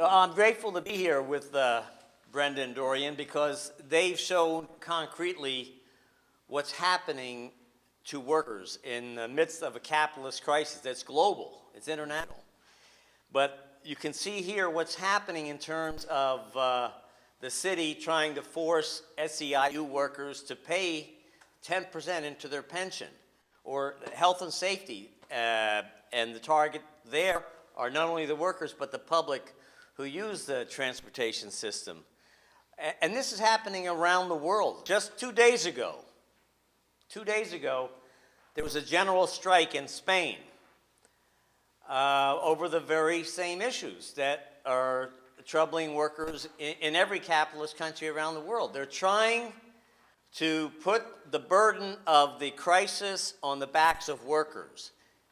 So I'm grateful to be here with Brenda and Dorian because they've shown concretely what's happening to workers in the midst of a capitalist crisis that's global, it's international. But you can see here what's happening in terms of the city trying to force SEIU workers to pay 10% into their pension, or health and safety, and the target there are not only the workers but the public who use the transportation system. And this is happening around the world. Just 2 days ago, there was a general strike in Spain over the very same issues that are troubling workers in every capitalist country around the world. They're trying to put the burden of the crisis on the backs of workers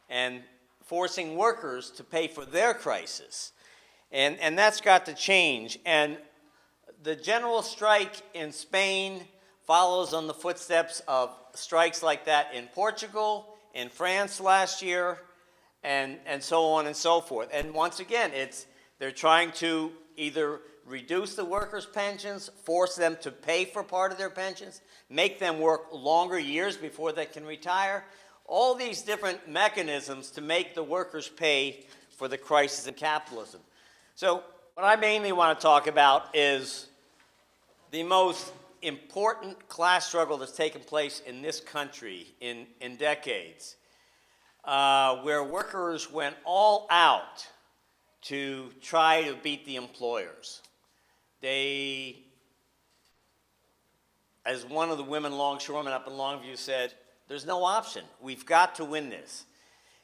and forcing workers to pay for their crisis. And that's got to change. And the general strike in Spain follows on the footsteps of strikes like that in Portugal, in France last year, and so on and so forth. And once again, they're trying to either reduce the workers' pensions, force them to pay for part of their pensions, make them work longer years before they can retire. All these different mechanisms to make the workers pay for the crisis in capitalism. So what I mainly want to talk about is the most important class struggle that's taken place in this country in decades, where workers went all out to try to beat the employers. They, as one of the women longshoremen up in Longview said, there's no option. We've got to win this.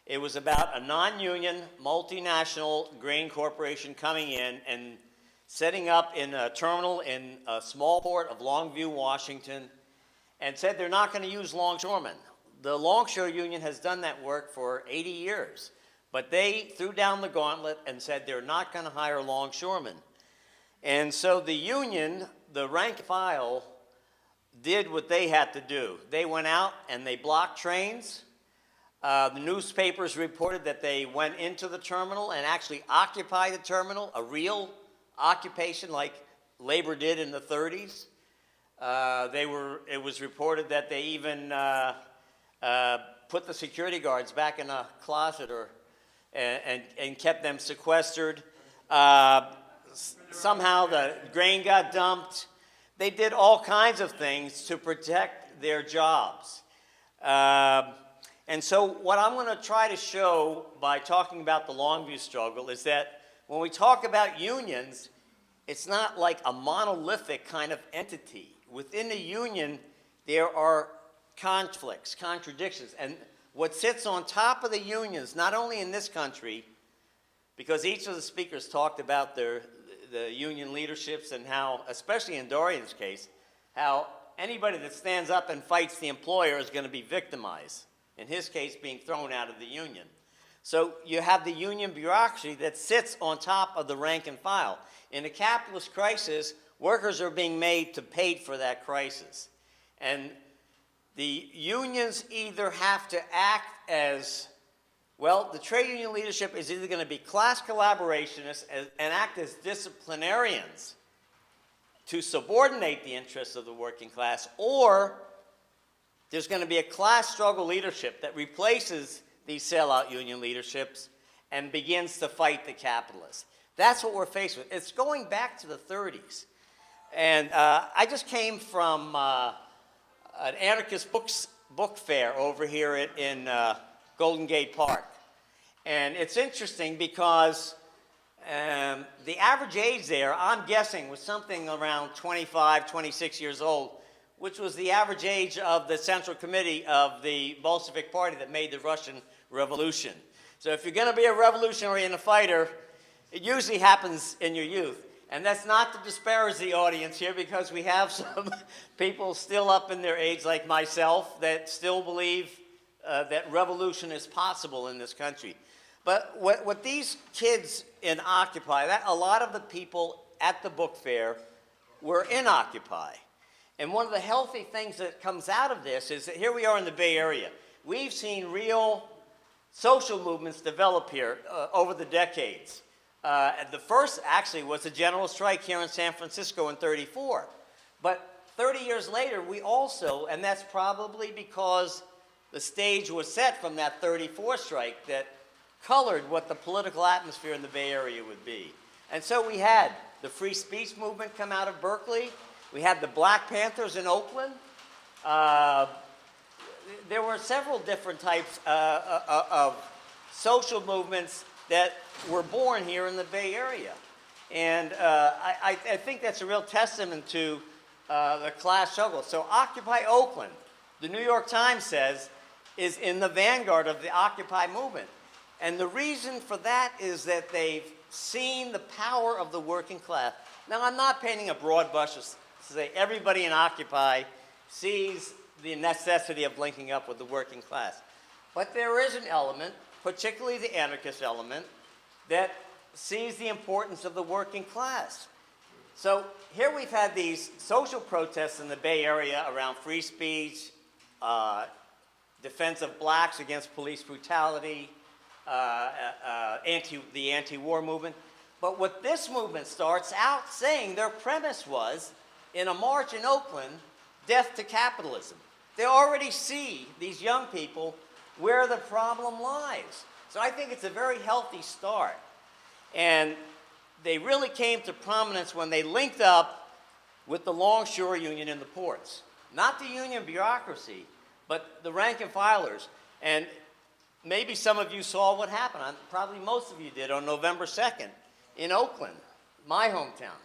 It was about a non-union, multinational grain corporation coming in and setting up in a terminal in a small port of Longview, Washington, and said they're not going to use longshoremen. The Longshore Union has done that work for 80 years, but they threw down the gauntlet and said they're not going to hire longshoremen. And so the union, the rank and file, did what they had to do. They went out and they blocked trains. The newspapers reported that they went into the terminal and actually occupied the terminal, a real occupation like labor did in the 30s. It was reported that they even put the security guards back in a closet and kept them sequestered. Somehow the grain got dumped. They did all kinds of things to protect their jobs. And so what I'm going to try to show by talking about the Longview struggle is that when we talk about unions, it's not like a monolithic kind of entity. Within the union, there are conflicts, contradictions. And what sits on top of the unions, not only in this country, because each of the speakers talked about the union leaderships and how, especially in Dorian's case, how anybody that stands up and fights the employer is going to be victimized. In his case, being thrown out of the union. So you have the union bureaucracy that sits on top of the rank and file. In a capitalist crisis, workers are being made to pay for that crisis. And the unions either have to act as, well, the trade union leadership is either going to be class collaborationists and act as disciplinarians to subordinate the interests of the working class, or there's going to be a class struggle leadership that replaces these sellout union leaderships and begins to fight the capitalists. That's what we're faced with. It's going back to the 30s. And I just came from an anarchist book fair over here in Golden Gate Park. And it's interesting because the average age there, I'm guessing, was something around 25, 26 years old, which was the average age of the Central Committee of the Bolshevik Party that made the Russian Revolution. So if you're going to be a revolutionary and a fighter, it usually happens in your youth. And that's not to disparage the audience here, because we have some people still up in their age, like myself, that still believe that revolution is possible in this country. But what these kids in Occupy, a lot of the people at the book fair were in Occupy. And one of the healthy things that comes out of this is that here we are in the Bay Area. We've seen real social movements develop here over the decades. The first actually was a general strike here in San Francisco in '34. But 30 years later, we also, and that's probably because the stage was set from that '34 strike that colored what the political atmosphere in the Bay Area would be. And so we had the free speech movement come out of Berkeley. We had the Black Panthers in Oakland. There were several different types of social movements that were born here in the Bay Area. And I think that's a real testament to the class struggle. So Occupy Oakland, the New York Times says, is in the vanguard of the Occupy movement. And the reason for that is that they've seen the power of the working class. Now, I'm not painting a broad brush to say everybody in Occupy sees the necessity of linking up with the working class. But there is an element, particularly the anarchist element, that sees the importance of the working class. So here we've had these social protests in the Bay Area around free speech, defense of blacks against police brutality, the anti-war movement. But what this movement starts out saying, their premise was, in a march in Oakland, death to capitalism. They already see, these young people, where the problem lies. So I think it's a very healthy start. And they really came to prominence when they linked up with the Longshore Union in the ports. Not the union bureaucracy, but the rank and filers. And maybe some of you saw what happened, probably most of you did, on November 2nd in Oakland, my hometown.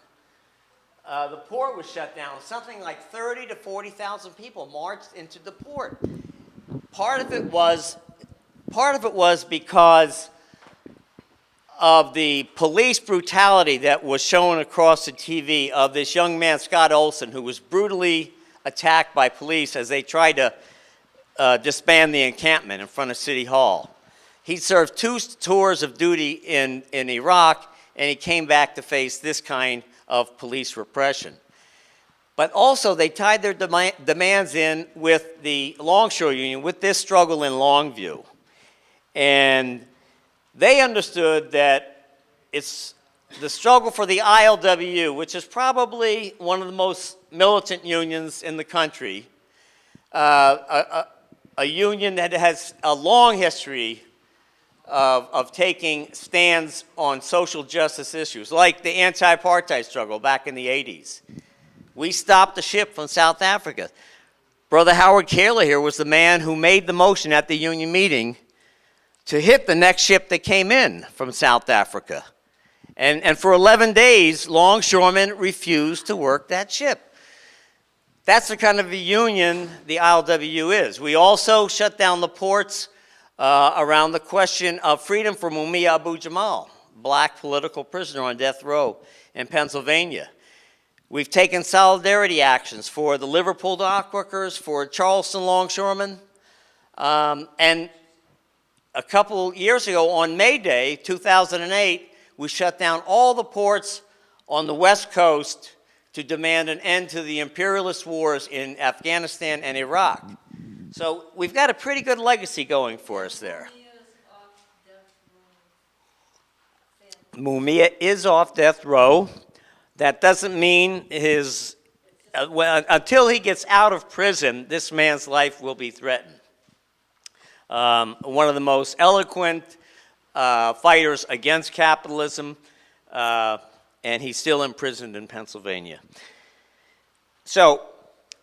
The port was shut down. Something like 30 to 40,000 people marched into the port. Part of it was because of the police brutality that was shown across the TV of this young man, Scott Olson, who was brutally attacked by police as they tried to disband the encampment in front of City Hall. He served 2 tours of duty in Iraq, and he came back to face this kind of police repression. But also, they tied their demands in with the Longshore Union, with this struggle in Longview. And they understood that it's the struggle for the ILWU, which is probably one of the most militant unions in the country, a union that has a long history of taking stands on social justice issues, like the anti-apartheid struggle back in the 80s. We stopped the ship from South Africa. Brother Howard Kaler here was the man who made the motion at the union meeting to hit the next ship that came in from South Africa. And for 11 days, longshoremen refused to work that ship. That's the kind of a union the ILWU is. We also shut down the ports around the question of freedom for Mumia Abu-Jamal, black political prisoner on death row in Pennsylvania. We've taken solidarity actions for the Liverpool dockworkers, for Charleston longshoremen, and a couple years ago on May Day, 2008, we shut down all the ports on the West Coast to demand an end to the imperialist wars in Afghanistan and Iraq. So we've got a pretty good legacy going for us there. Mumia is off death row. That doesn't mean until he gets out of prison, this man's life will be threatened. One of the most eloquent fighters against capitalism, and he's still imprisoned in Pennsylvania. So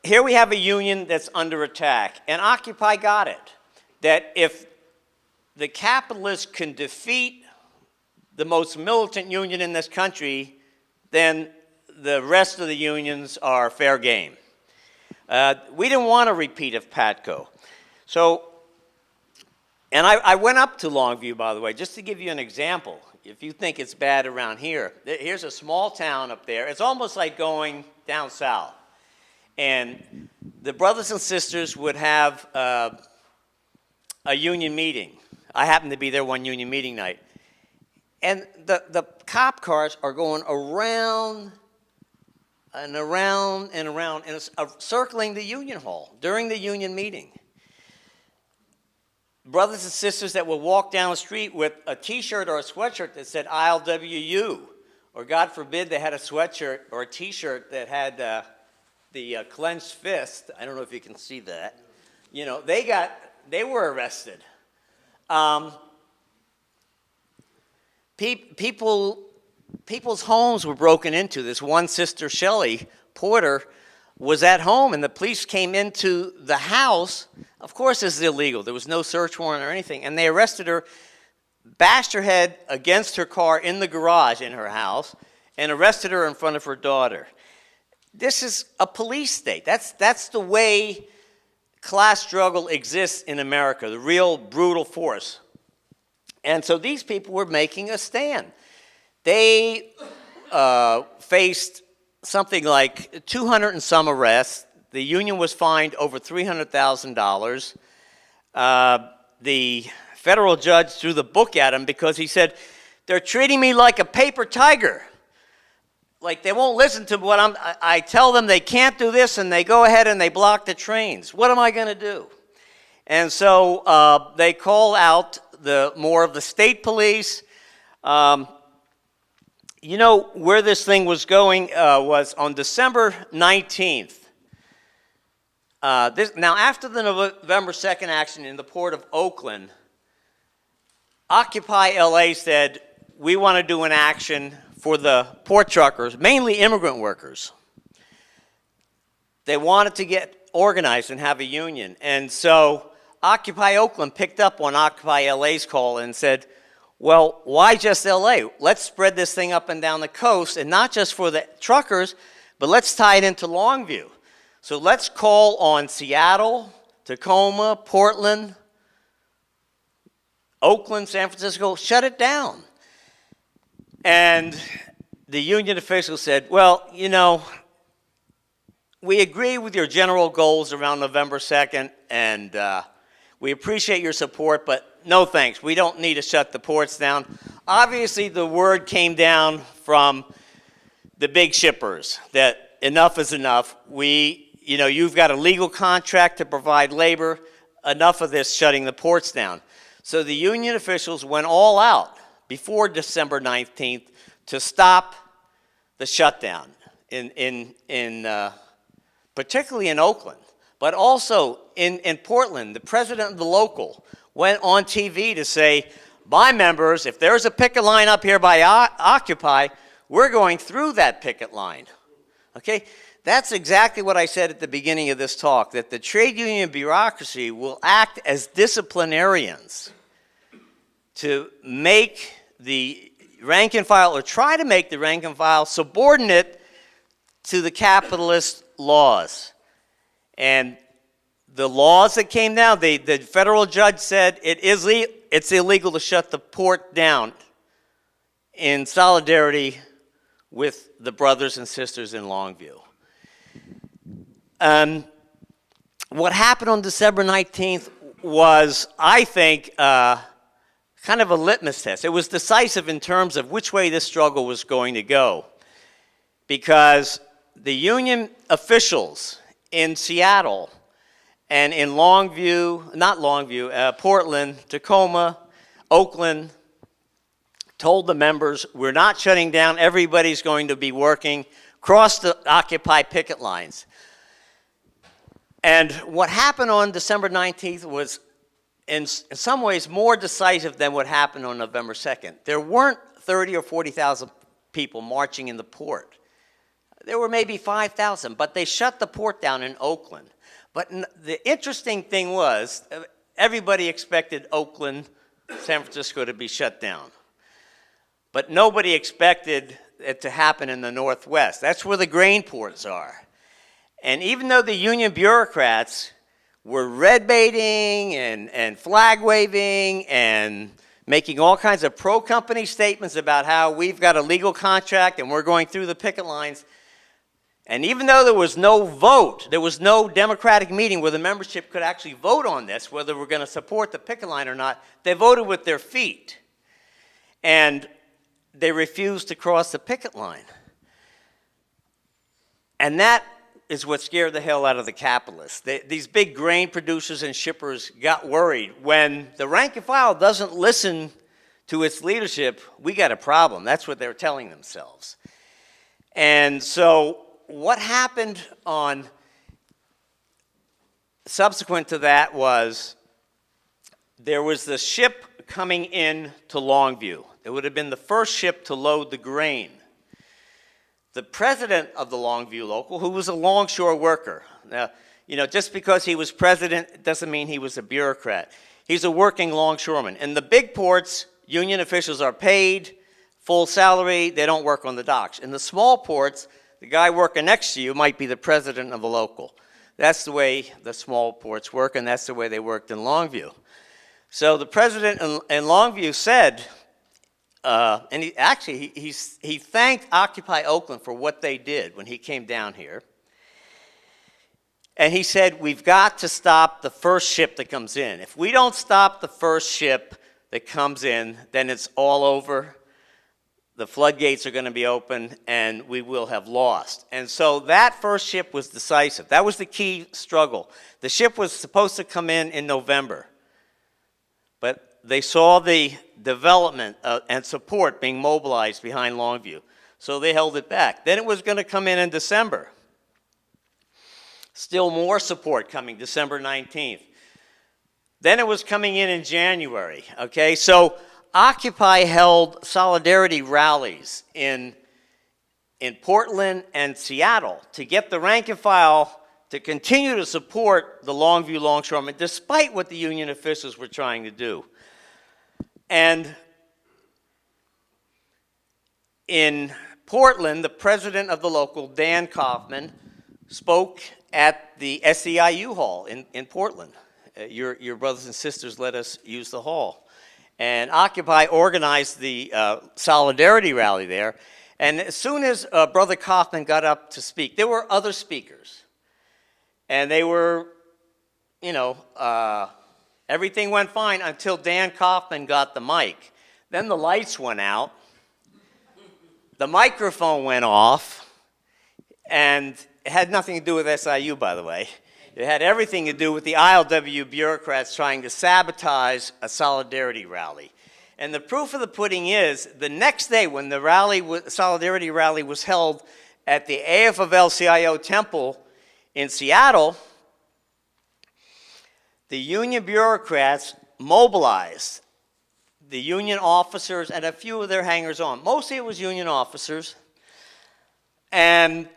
here we have a union that's under attack, and Occupy got it, that if the capitalists can defeat the most militant union in this country, then the rest of the unions are fair game. We didn't want a repeat of PATCO. So, and I went up to Longview, by the way, just to give you an example. If you think it's bad around here, here's a small town up there. It's almost like going down south. And the brothers and sisters would have a union meeting. I happened to be there one union meeting night. And the cop cars are going around and around and around, and circling the union hall during the union meeting. brothers and sisters that would walk down the street with a T-shirt or a sweatshirt that said ILWU, or God forbid they had a sweatshirt or a T-shirt that had the clenched fist. I don't know if you can see that. You know, they were arrested. People's homes were broken into. This one sister, Shelly Porter, was at home, and the police came into the house. Of course, this is illegal. There was no search warrant or anything, and they arrested her, bashed her head against her car in the garage in her house, and arrested her in front of her daughter. This is a police state. That's the way class struggle exists in America, the real brutal force. And so these people were making a stand. They faced something like 200 and some arrests. The union was fined over $300,000. The federal judge threw the book at him because he said, they're treating me like a paper tiger. Like they won't listen to what I tell them they can't do this, and they go ahead and they block the trains. What am I going to do? And so they call out more of the state police. You know, where this thing was going was on December 19th. Now, after the November 2nd action in the Port of Oakland, Occupy LA said, we want to do an action for the port truckers, mainly immigrant workers. They wanted to get organized and have a union. And so Occupy Oakland picked up on Occupy LA's call and said, well, why just LA? Let's spread this thing up and down the coast, and not just for the truckers, but let's tie it into Longview. So let's call on Seattle, Tacoma, Portland, Oakland, San Francisco, shut it down. And the union officials said, well, you know, we agree with your general goals around November 2nd, and we appreciate your support, but no thanks. We don't need to shut the ports down. Obviously, the word came down from the big shippers that enough is enough. You've got a legal contract to provide labor. Enough of this shutting the ports down. So the union officials went all out before December 19th to stop the shutdown particularly in Oakland, but also in Portland. The president of the local went on TV to say, my members, if there's a picket line up here by Occupy, we're going through that picket line. Okay? That's exactly what I said at the beginning of this talk, that the trade union bureaucracy will act as disciplinarians to make the rank and file, or try to make the rank and file subordinate to the capitalist laws. And the laws that came down, the federal judge said it's illegal to shut the port down in solidarity with the brothers and sisters in Longview. What happened on December 19th was, I think, kind of a litmus test. It was decisive in terms of which way this struggle was going to go, because the union officials in Seattle and in Portland, Tacoma, Oakland, told the members, we're not shutting down, everybody's going to be working, cross the Occupy picket lines. And what happened on December 19th was in some ways more decisive than what happened on November 2nd. There weren't 30 or 40,000 people marching in the port. There were maybe 5,000, but they shut the port down in Oakland. But the interesting thing was, everybody expected Oakland, San Francisco to be shut down. But nobody expected it to happen in the Northwest. That's where the grain ports are. And even though the union bureaucrats were red baiting and flag waving and making all kinds of pro-company statements about how we've got a legal contract and we're going through the picket lines, and even though there was no vote, there was no democratic meeting where the membership could actually vote on this, whether we're going to support the picket line or not, they voted with their feet. And they refused to cross the picket line. And that is what scared the hell out of the capitalists. These big grain producers and shippers got worried. When the rank and file doesn't listen to its leadership, we got a problem. That's what they're telling themselves. And so what happened on subsequent to that was there was the ship coming in to Longview. It would have been the first ship to load the grain. The president of the Longview Local, who was a longshore worker. Now, just because he was president doesn't mean he was a bureaucrat. He's a working longshoreman. In the big ports, union officials are paid full salary. They don't work on the docks. In the small ports, the guy working next to you might be the president of the local. That's the way the small ports work, and that's the way they worked in Longview. So the president in Longview said, and he thanked Occupy Oakland for what they did when he came down here. And he said, we've got to stop the first ship that comes in. If we don't stop the first ship that comes in, then it's all over. The floodgates are going to be open, and we will have lost. And so that first ship was decisive. That was the key struggle. The ship was supposed to come in November. But they saw the development and support being mobilized behind Longview. So they held it back. Then it was going to come in December. Still more support coming December 19th. Then it was coming in January. Okay, so Occupy held solidarity rallies in Portland and Seattle to get the rank and file to continue to support the Longview longshoremen, despite what the union officials were trying to do. And in Portland, the president of the local, Dan Kaufman, spoke at the SEIU Hall in Portland. Your brothers and sisters let us use the hall. And Occupy organized the solidarity rally there. And as soon as Brother Kaufman got up to speak, there were other speakers. And they were, everything went fine until Dan Kaufman got the mic. Then the lights went out. The microphone went off. And it had nothing to do with SIU, by the way. It had everything to do with the ILWU bureaucrats trying to sabotage a solidarity rally. And the proof of the pudding is, the next day when the solidarity rally was held at the AFL-CIO Temple in Seattle, the union bureaucrats mobilized the union officers and a few of their hangers-on. Mostly it was union officers. And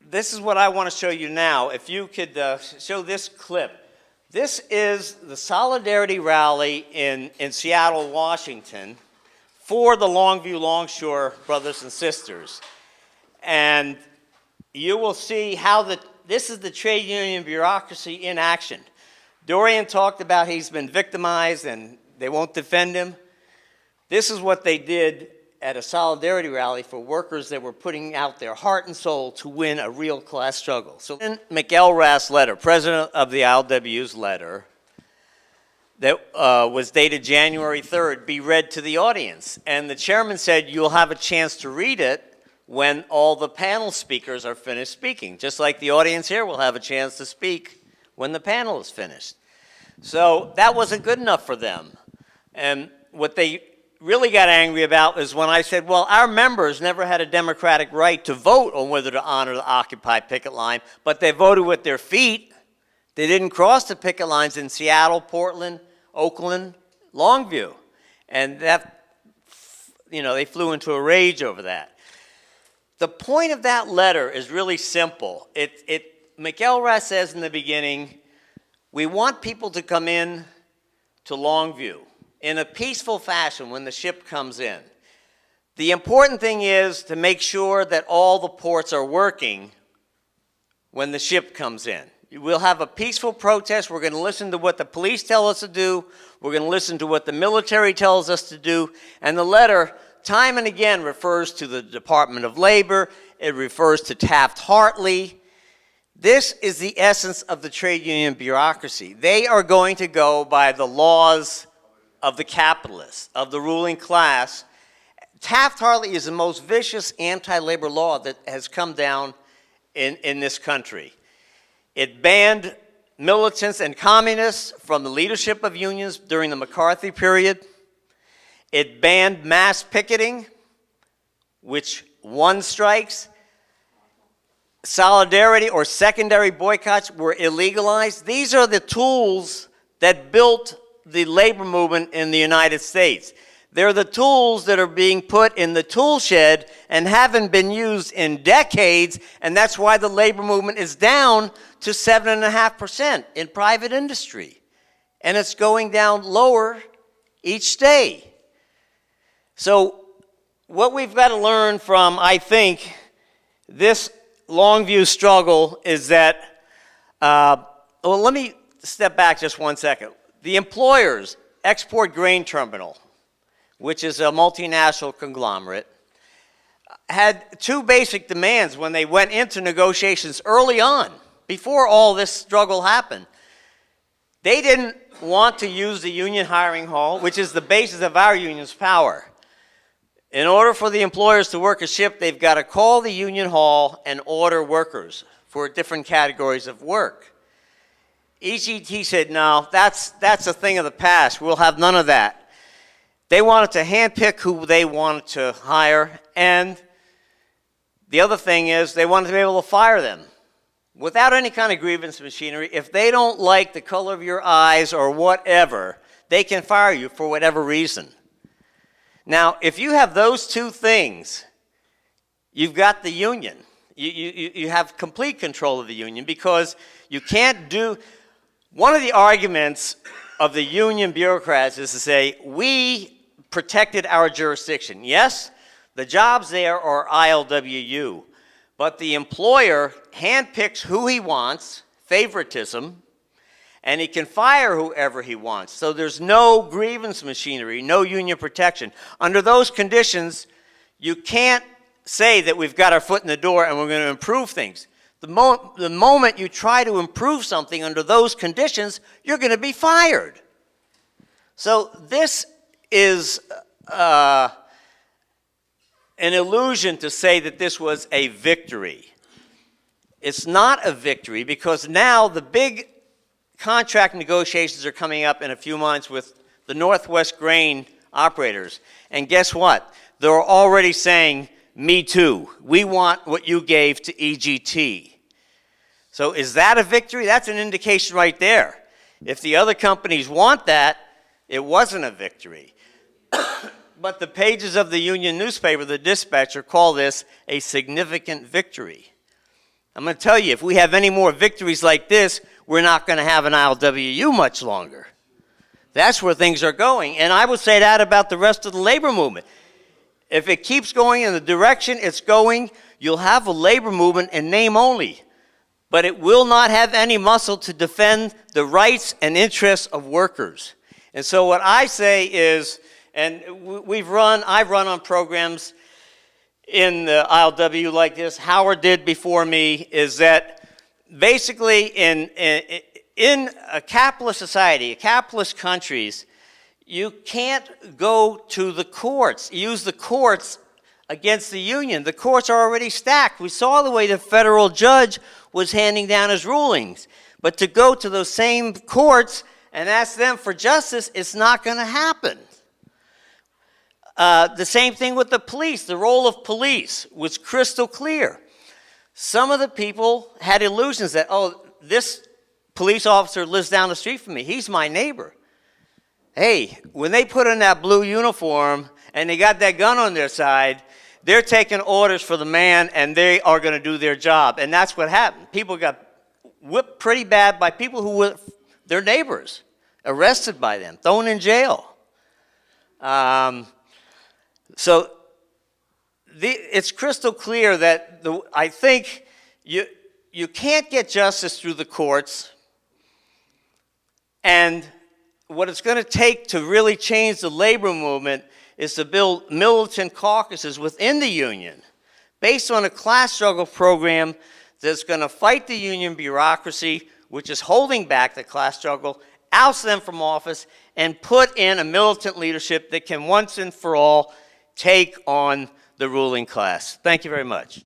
this is what I want to show you now. If you could show this clip. This is the solidarity rally in Seattle, Washington, for the Longview Longshore brothers and sisters. And you will see how this is the trade union bureaucracy in action. Dorian talked about he's been victimized and they won't defend him. This is what they did at a solidarity rally for workers that were putting out their heart and soul to win a real class struggle. So in McElrath's letter, president of the ILWU's letter, that was dated January 3rd, be read to the audience. And the chairman said, you'll have a chance to read it when all the panel speakers are finished speaking, just like the audience here will have a chance to speak when the panel is finished. So that wasn't good enough for them. And what they really got angry about is when I said, well, our members never had a democratic right to vote on whether to honor the Occupy picket line, but they voted with their feet. They didn't cross the picket lines in Seattle, Portland, Oakland, Longview. And that, they flew into a rage over that. The point of that letter is really simple. McElrath says in the beginning, we want people to come in to Longview in a peaceful fashion when the ship comes in. The important thing is to make sure that all the ports are working when the ship comes in. We'll have a peaceful protest. We're going to listen to what the police tell us to do. We're going to listen to what the military tells us to do. And the letter, time and again, refers to the Department of Labor. It refers to Taft-Hartley. This is the essence of the trade union bureaucracy. They are going to go by the laws of the capitalists, of the ruling class. Taft-Hartley is the most vicious anti-labor law that has come down in this country. It banned militants and communists from the leadership of unions during the McCarthy period. It banned mass picketing, which won strikes. Solidarity or secondary boycotts were illegalized. These are the tools that built the labor movement in the United States. They're the tools that are being put in the tool shed and haven't been used in decades, and that's why the labor movement is down to 7.5% in private industry. And it's going down lower each day. So what we've got to learn from, I think, this Longview struggle is that, well, let me step back just 1 second. The employers, Export Grain Terminal, which is a multinational conglomerate, had two basic demands when they went into negotiations early on, before all this struggle happened. They didn't want to use the union hiring hall, which is the basis of our union's power. In order for the employers to work a shift, they've got to call the union hall and order workers for different categories of work. EGT said, no, that's a thing of the past. We'll have none of that. They wanted to handpick who they wanted to hire, and the other thing is they wanted to be able to fire them without any kind of grievance machinery. If they don't like the color of your eyes or whatever, they can fire you for whatever reason. Now, if you have those two things, you've got the union. You have complete control of the union, because you can't do... One of the arguments of the union bureaucrats is to say, we protected our jurisdiction. Yes, the jobs there are ILWU, but the employer handpicks who he wants, favoritism, and he can fire whoever he wants. So there's no grievance machinery, no union protection. Under those conditions, you can't say that we've got our foot in the door and we're going to improve things. The moment you try to improve something under those conditions, you're going to be fired. So this is an illusion to say that this was a victory. It's not a victory, because now the big contract negotiations are coming up in a few months with the Northwest grain operators. And guess what? They're already saying, me too. We want what you gave to EGT. So is that a victory? That's an indication right there. If the other companies want that, it wasn't a victory. But the pages of the union newspaper, the Dispatcher, call this a significant victory. I'm going to tell you, if we have any more victories like this, we're not going to have an ILWU much longer. That's where things are going. And I would say that about the rest of the labor movement. If it keeps going in the direction it's going, you'll have a labor movement in name only, but it will not have any muscle to defend the rights and interests of workers. And so what I say is, and I've run on programs in the ILWU like this, Howard did before me, is that basically in a capitalist society, capitalist countries, you can't go to the courts, use the courts against the union. The courts are already stacked. We saw the way the federal judge was handing down his rulings. But to go to those same courts and ask them for justice, it's not going to happen. The same thing with the police. The role of police was crystal clear. Some of the people had illusions that, oh, this police officer lives down the street from me. He's my neighbor. Hey, when they put on that blue uniform and they got that gun on their side, they're taking orders for the man and they are going to do their job. And that's what happened. People got whipped pretty bad by people who were their neighbors, arrested by them, thrown in jail. So it's crystal clear that I think you can't get justice through the courts, and what it's going to take to really change the labor movement is to build militant caucuses within the union based on a class struggle program that's going to fight the union bureaucracy, which is holding back the class struggle, oust them from office, and put in a militant leadership that can once and for all take on the ruling class. Thank you very much.